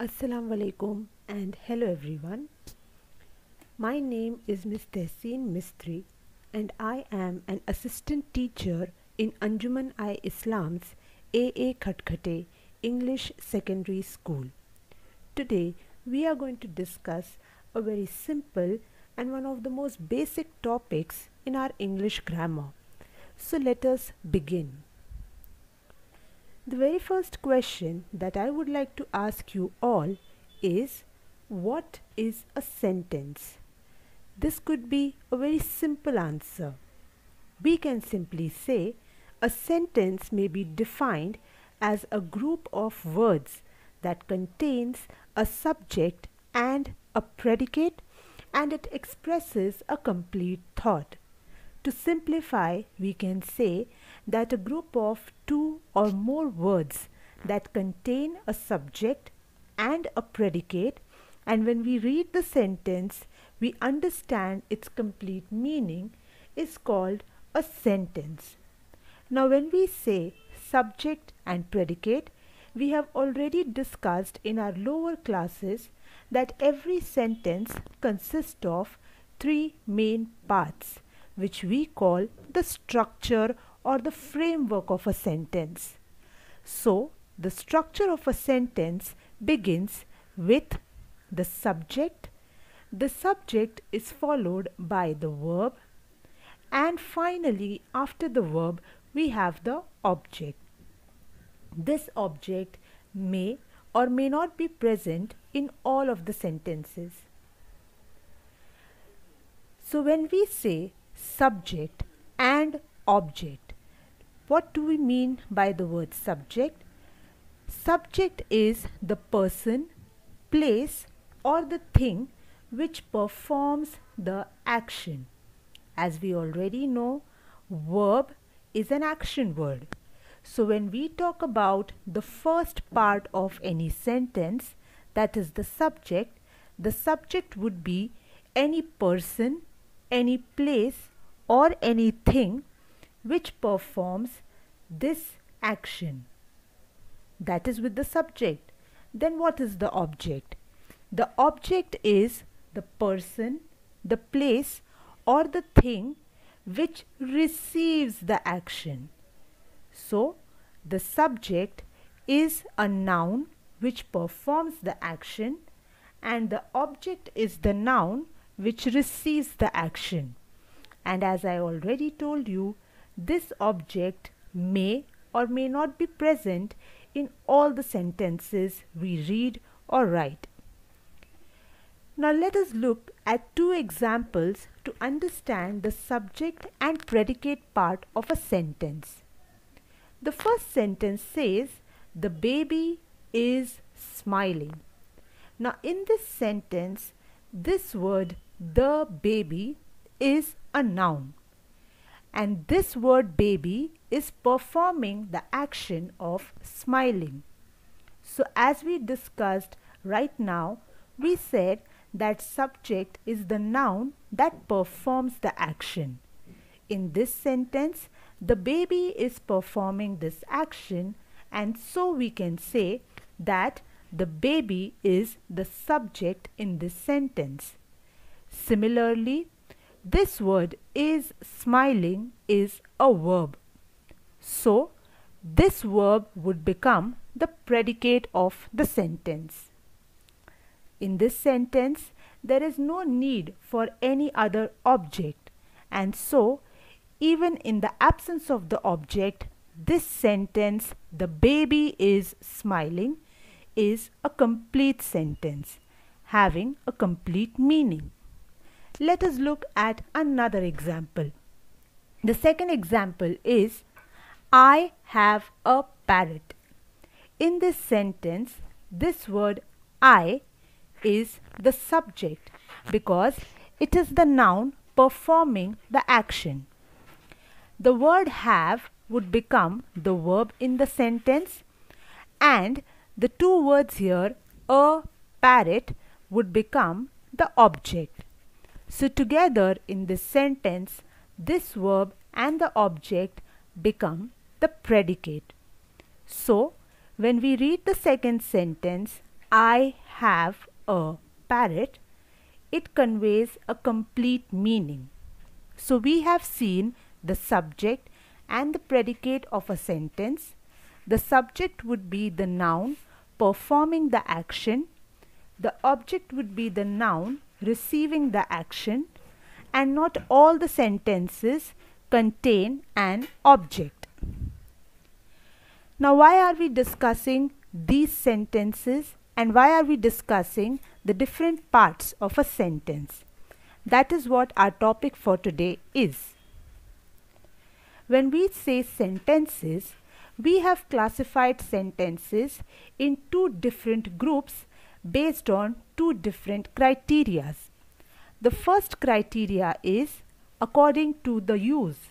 Assalamu alaikum and hello everyone. My name is Ms. Tehseen Mistry and I am an assistant teacher in Anjuman Islam's AA Khatkhate English Secondary School. Today we are going to discuss a very simple and one of the most basic topics in our English grammar. So let us begin. The very first question that I would like to ask you all is, what is a sentence? This could be a very simple answer. We can simply say a sentence may be defined as a group of words that contains a subject and a predicate, and it expresses a complete thought. To simplify, we can say that a group of two or more words that contain a subject and a predicate, and when we read the sentence, we understand its complete meaning, is called a sentence. Now, when we say subject and predicate, we have already discussed in our lower classes that every sentence consists of three main parts, which we call the structure or the framework of a sentence. So, the structure of a sentence begins with the subject. The subject is followed by the verb, and finally, after the verb, we have the object. This object may or may not be present in all of the sentences. So, when we say subject and object, what do we mean by the word subject? Subject is the person, place, or the thing which performs the action. As we already know, verb is an action word. So when we talk about the first part of any sentence, that is the subject would be any person, any place, or anything which performs this action. That is with the subject. Then what is the object? The object is the person, the place, or the thing which receives the action. So, the subject is a noun which performs the action, and the object is the noun which receives the action. And as I already told you, this object may or may not be present in all the sentences we read or write. Now let us look at two examples to understand the subject and predicate part of a sentence. The first sentence says, "The baby is smiling." Now in this sentence, this word "the baby" is a noun, and this word "baby" is performing the action of smiling. So as we discussed right now, we said that subject is the noun that performs the action. In this sentence, the baby is performing this action, and so we can say that the baby is the subject in this sentence. Similarly, this word "is smiling" is a verb. So, this verb would become the predicate of the sentence. In this sentence, there is no need for any other object, and so even in the absence of the object, this sentence, "the baby is smiling," is a complete sentence, having a complete meaning. Let us look at another example. The second example is, "I have a parrot." In this sentence, this word "I" is the subject because it is the noun performing the action. The word "have" would become the verb in the sentence, and the two words here, "a parrot," would become the object. So together in this sentence, this verb and the object become the predicate. So when we read the second sentence, I have a parrot, it conveys a complete meaning. So we have seen the subject and the predicate of a sentence. The subject would be the noun performing the action. The object would be the noun receiving the action, and not all the sentences contain an object. Now, why are we discussing these sentences and why are we discussing the different parts of a sentence? That is what our topic for today is. When we say sentences, we have classified sentences in two different groups based on two different criteria. The first criteria is according to the use.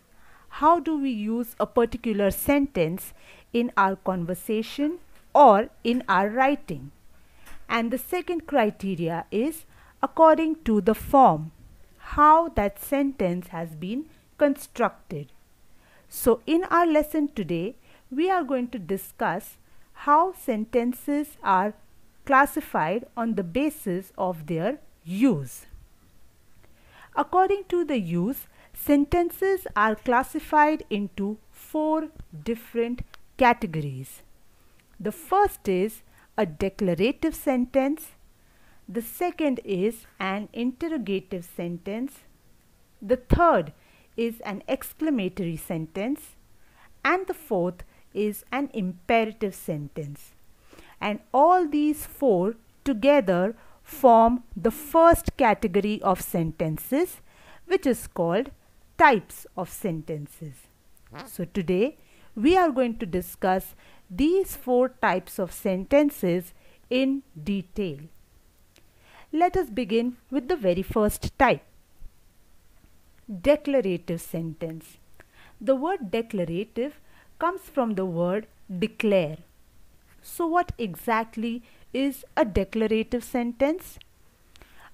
How do we use a particular sentence in our conversation or in our writing? And the second criteria is according to the form, how that sentence has been constructed. So in our lesson today, we are going to discuss how sentences are classified on the basis of their use. According to the use, sentences are classified into four different categories. The first is a declarative sentence. The second is an interrogative sentence. The third is an exclamatory sentence. And the fourth is an imperative sentence. And all these four together form the first category of sentences, which is called types of sentences. So today we are going to discuss these four types of sentences in detail. Let us begin with the very first type. Declarative sentence. The word declarative comes from the word declare. So what exactly is a declarative sentence?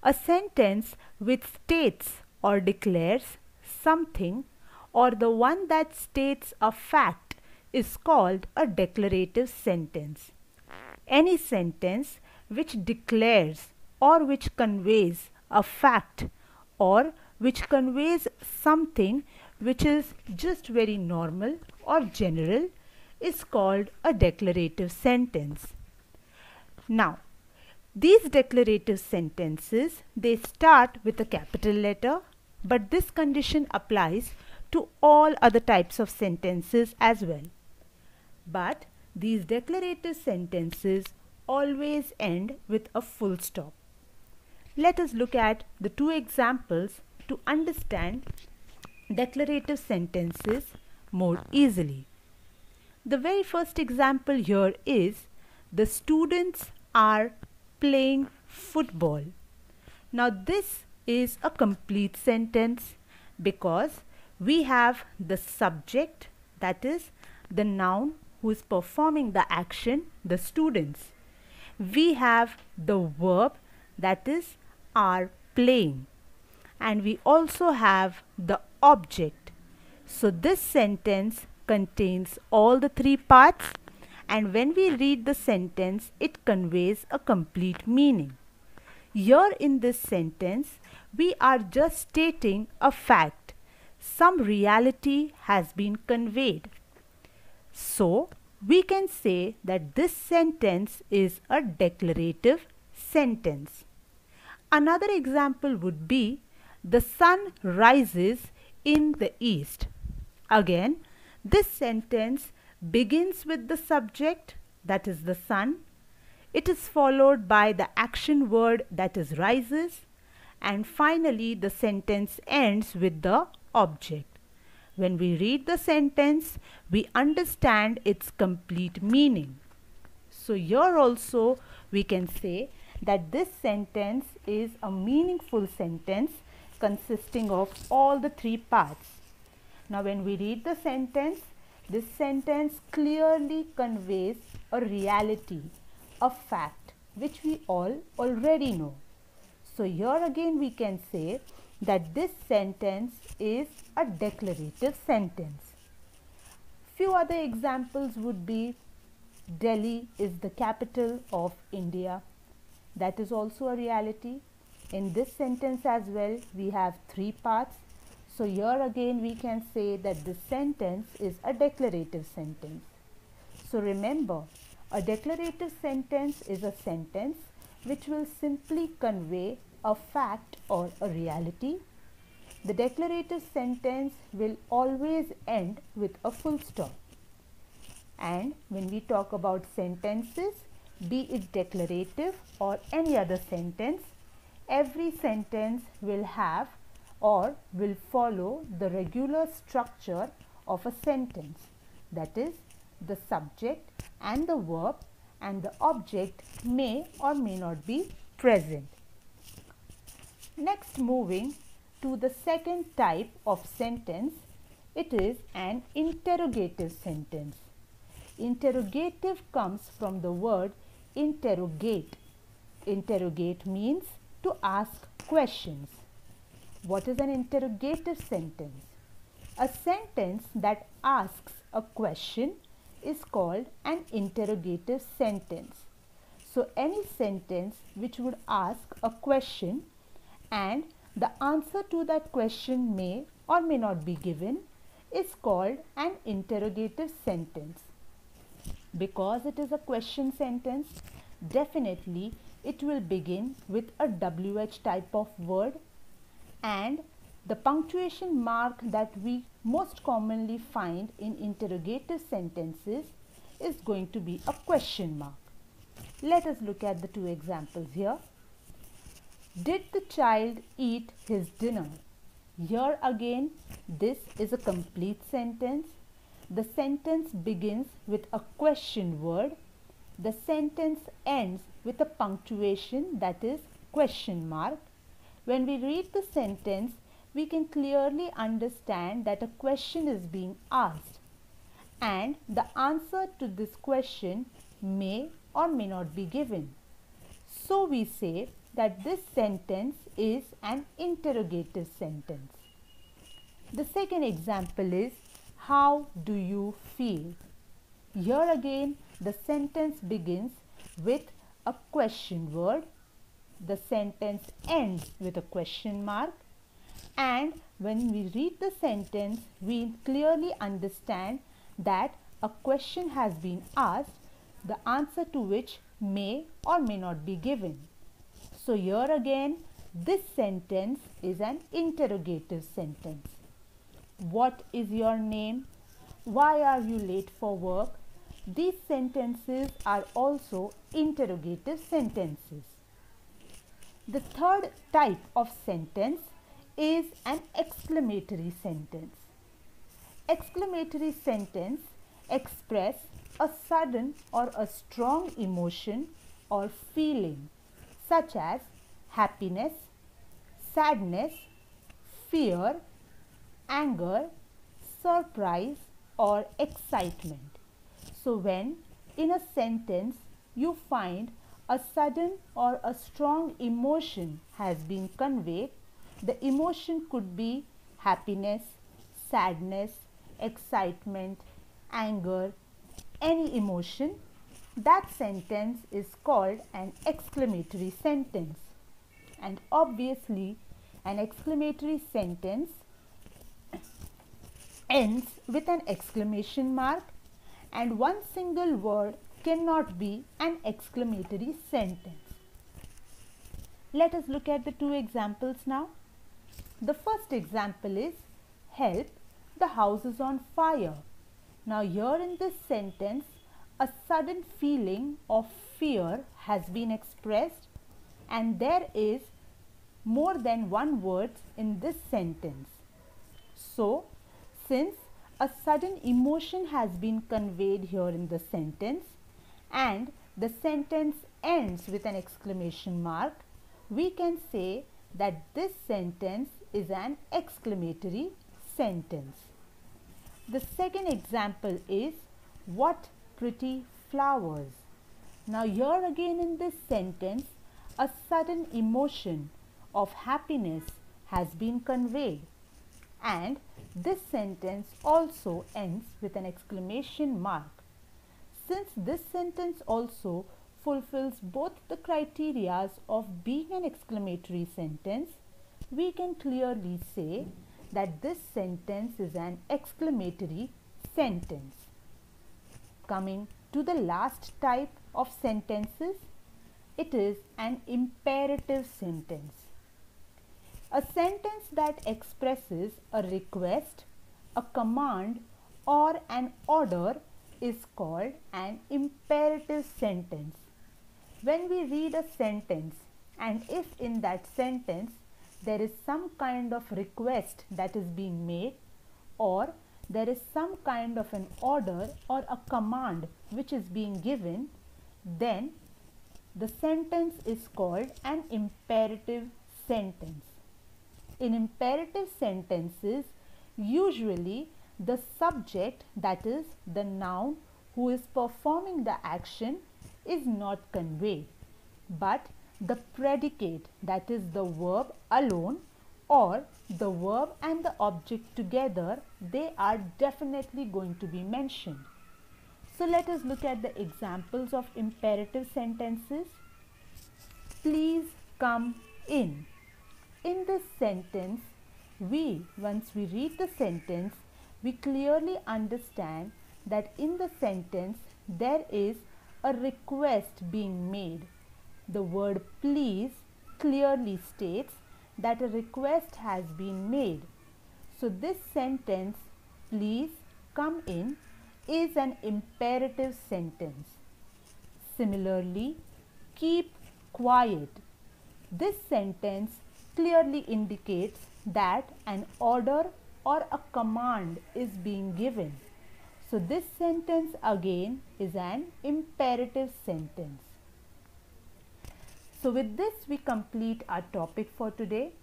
A sentence which states or declares something, or the one that states a fact, is called a declarative sentence. Any sentence which declares or which conveys a fact or which conveys something which is just very normal or general is called a declarative sentence. Now, these declarative sentences, they start with a capital letter, but this condition applies to all other types of sentences as well. But these declarative sentences always end with a full stop. Let us look at the two examples to understand declarative sentences more easily. The very first example here is the students are playing football. Now this is a complete sentence because we have the subject, that is the noun who is performing the action, the students. We have the verb, that is are playing, and we also have the object. So this sentence contains all the three parts, and when we read the sentence, it conveys a complete meaning. Here in this sentence, we are just stating a fact. Some reality has been conveyed. So we can say that this sentence is a declarative sentence. Another example would be the sun rises in the east. Again, this sentence begins with the subject, that is the sun. It is followed by the action word, that is rises, and finally the sentence ends with the object. When we read the sentence, we understand its complete meaning. So here also we can say that this sentence is a meaningful sentence consisting of all the three parts. Now when we read the sentence, this sentence clearly conveys a reality, a fact which we all already know. So here again we can say that this sentence is a declarative sentence. Few other examples would be Delhi is the capital of India. that is also a reality. In this sentence as well, we have three parts. So here again we can say that this sentence is a declarative sentence. So remember, a declarative sentence is a sentence which will simply convey a fact or a reality. The declarative sentence will always end with a full stop. And when we talk about sentences, be it declarative or any other sentence, every sentence will have or will follow the regular structure of a sentence. That is, the subject and the verb and the object may or may not be present. Next, moving to the second type of sentence, it is an interrogative sentence. Interrogative comes from the word interrogate. Interrogate means to ask questions. What is an interrogative sentence? A sentence that asks a question is called an interrogative sentence. So any sentence which would ask a question and the answer to that question may or may not be given is called an interrogative sentence. Because it is a question sentence, definitely it will begin with a WH type of word, and the punctuation mark that we most commonly find in interrogative sentences is going to be a question mark. Let us look at the two examples here. Did the child eat his dinner? Here again, this is a complete sentence. The sentence begins with a question word. The sentence ends with a punctuation, that is question mark. When we read the sentence, we can clearly understand that a question is being asked and the answer to this question may or may not be given. So we say that this sentence is an interrogative sentence. The second example is, how do you feel? Here again, the sentence begins with a question word. The sentence ends with a question mark. And when we read the sentence, we clearly understand that a question has been asked, the answer to which may or may not be given. So here again, this sentence is an interrogative sentence. What is your name? Why are you late for work? These sentences are also interrogative sentences. The third type of sentence is an exclamatory sentence. Exclamatory sentence express a sudden or a strong emotion or feeling such as happiness, sadness, fear, anger, surprise or excitement. So when in a sentence you find a sudden or a strong emotion has been conveyed, the emotion could be happiness, sadness, excitement, anger, any emotion. That sentence is called an exclamatory sentence. And obviously, an exclamatory sentence ends with an exclamation mark, and one single word cannot be an exclamatory sentence. Let us look at the two examples now. The first example is, help, the house is on fire. Now here in this sentence, a sudden feeling of fear has been expressed and there is more than one word in this sentence. So, since a sudden emotion has been conveyed here in the sentence and the sentence ends with an exclamation mark, we can say that this sentence is an exclamatory sentence. The second example is, what pretty flowers. Now here again in this sentence, a sudden emotion of happiness has been conveyed and this sentence also ends with an exclamation mark. Since this sentence also fulfills both the criteria of being an exclamatory sentence, we can clearly say that this sentence is an exclamatory sentence. Coming to the last type of sentences, it is an imperative sentence. A sentence that expresses a request, a command, or an order is called an imperative sentence. When we read a sentence and if in that sentence there is some kind of request that is being made, or there is some kind of an order or a command which is being given, then the sentence is called an imperative sentence. In imperative sentences, usually the subject, that is the noun who is performing the action, is not conveyed, but the predicate, that is the verb alone, or the verb and the object together, they are definitely going to be mentioned. So let us look at the examples of imperative sentences. Please come in. In this sentence, once we read the sentence, we clearly understand that in the sentence there is a request being made. The word please clearly states that a request has been made. So this sentence, please come in, is an imperative sentence. Similarly, keep quiet. This sentence clearly indicates that an order or a command is being given. So this sentence again is an imperative sentence. So with this we complete our topic for today.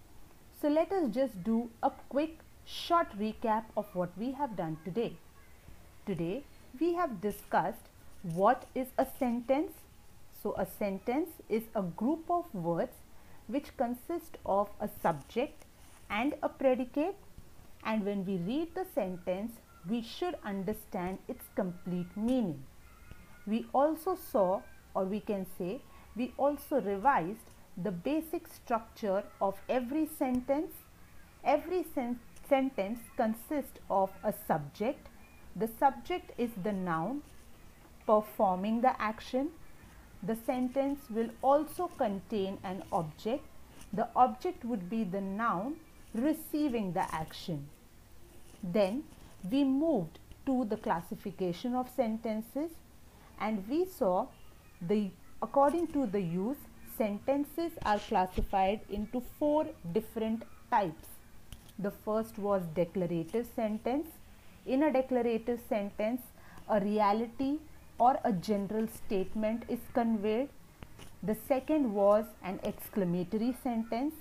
So let us just do a quick short recap of what we have done today. Today we have discussed what is a sentence. So a sentence is a group of words which consist of a subject and a predicate, and when we read the sentence we should understand its complete meaning. We also saw, or we can say we also revised the basic structure of every sentence. Every sentence consists of a subject. The subject is the noun performing the action. The sentence will also contain an object. The object would be the noun receiving the action. Then we moved to the classification of sentences, and we saw according to the use, sentences are classified into 4 different types. The first was declarative sentence. In a declarative sentence, a reality or a general statement is conveyed. The second was an exclamatory sentence.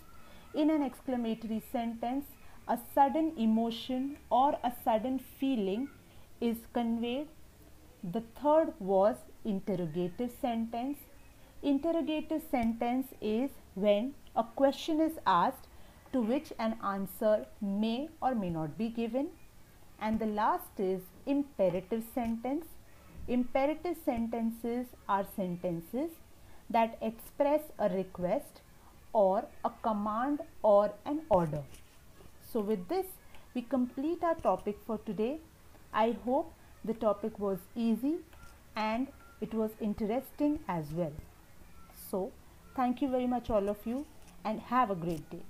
In an exclamatory sentence, a sudden emotion or a sudden feeling is conveyed. The third was interrogative sentence. Interrogative sentence is when a question is asked to which an answer may or may not be given. And the last is imperative sentence. Imperative sentences are sentences that express a request or a command or an order. So with this, we complete our topic for today. I hope the topic was easy and it was interesting as well. So, thank you very much all of you, and have a great day.